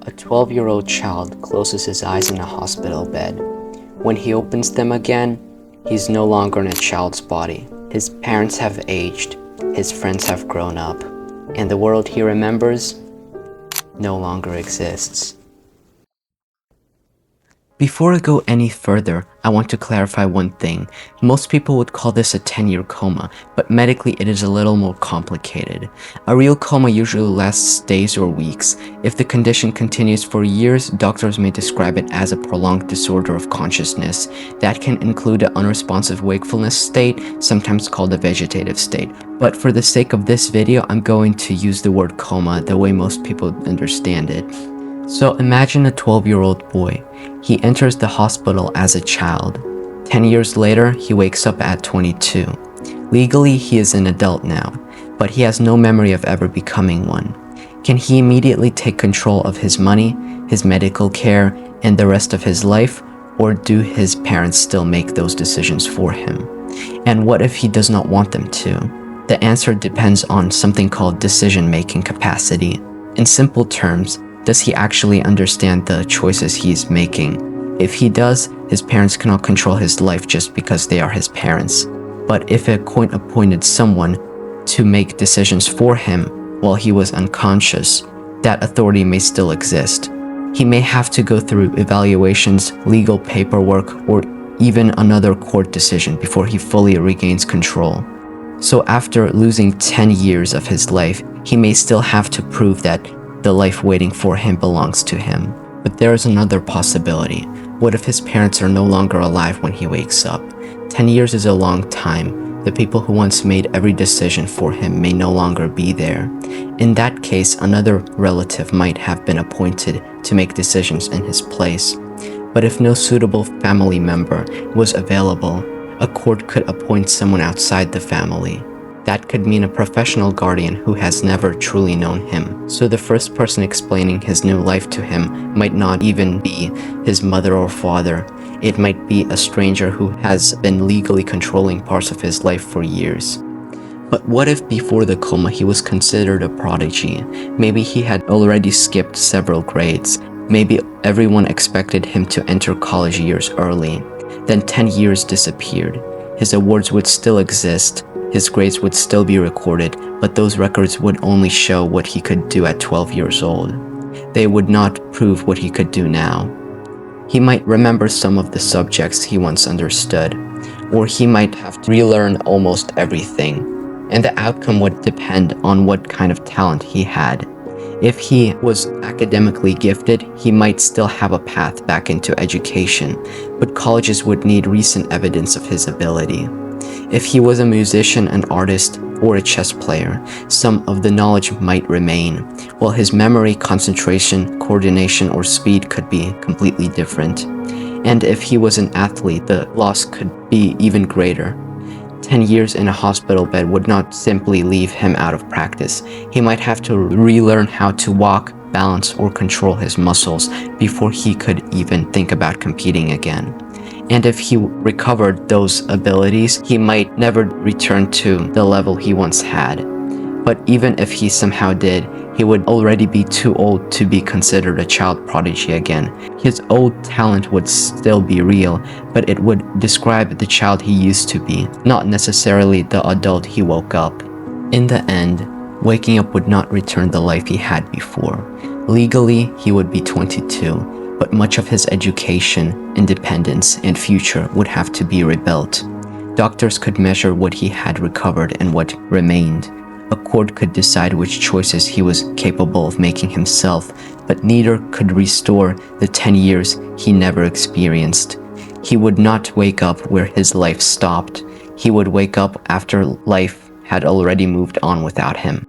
A 12-year-old child closes his eyes in a hospital bed. When he opens them again, he's no longer in a child's body. His parents have aged, his friends have grown up, and the world he remembers no longer exists. Before I go any further, I want to clarify one thing. Most people would call this a 10-year coma, but medically it is a little more complicated. A real coma usually lasts days or weeks. If the condition continues for years, doctors may describe it as a prolonged disorder of consciousness. That can include an unresponsive wakefulness state, sometimes called a vegetative state. But for the sake of this video, I'm going to use the word coma the way most people understand it. So imagine a 12-year-old boy. He enters the hospital as a child. 10 years later, he wakes up at 22. Legally, he is an adult now, but he has no memory of ever becoming one. Can he immediately take control of his money, his medical care, and the rest of his life, or do his parents still make those decisions for him? And what if he does not want them to? The answer depends on something called decision-making capacity. In simple terms, does he actually understand the choices he is making? If he does, his parents cannot control his life just because they are his parents. But if a court appointed someone to make decisions for him while he was unconscious, that authority may still exist. He may have to go through evaluations, legal paperwork, or even another court decision before he fully regains control. So after losing 10 years of his life, he may still have to prove that the life waiting for him belongs to him. But there is another possibility. What if his parents are no longer alive when he wakes up? 10 years is a long time. The people who once made every decision for him may no longer be there. In that case, another relative might have been appointed to make decisions in his place. But if no suitable family member was available, a court could appoint someone outside the family. That could mean a professional guardian who has never truly known him. So the first person explaining his new life to him might not even be his mother or father. It might be a stranger who has been legally controlling parts of his life for years. But what if before the coma he was considered a prodigy? Maybe he had already skipped several grades. Maybe everyone expected him to enter college years early. Then 10 years disappeared. His awards would still exist. His grades would still be recorded, but those records would only show what he could do at 12 years old. They would not prove what he could do now. He might remember some of the subjects he once understood, or he might have to relearn almost everything, and the outcome would depend on what kind of talent he had. If he was academically gifted, he might still have a path back into education, but colleges would need recent evidence of his ability. If he was a musician, an artist, or a chess player, some of the knowledge might remain, while his memory, concentration, coordination, or speed could be completely different. And if he was an athlete, the loss could be even greater. 10 years in a hospital bed would not simply leave him out of practice. He might have to relearn how to walk, balance, or control his muscles before he could even think about competing again. And if he recovered those abilities, he might never return to the level he once had. But even if he somehow did, he would already be too old to be considered a child prodigy again. His old talent would still be real, but it would describe the child he used to be, not necessarily the adult he woke up. In the end, waking up would not return the life he had before. Legally, he would be 22. But much of his education, independence, and future would have to be rebuilt. Doctors could measure what he had recovered and what remained. A court could decide which choices he was capable of making himself, but neither could restore the 10 years he never experienced. He would not wake up where his life stopped. He would wake up after life had already moved on without him.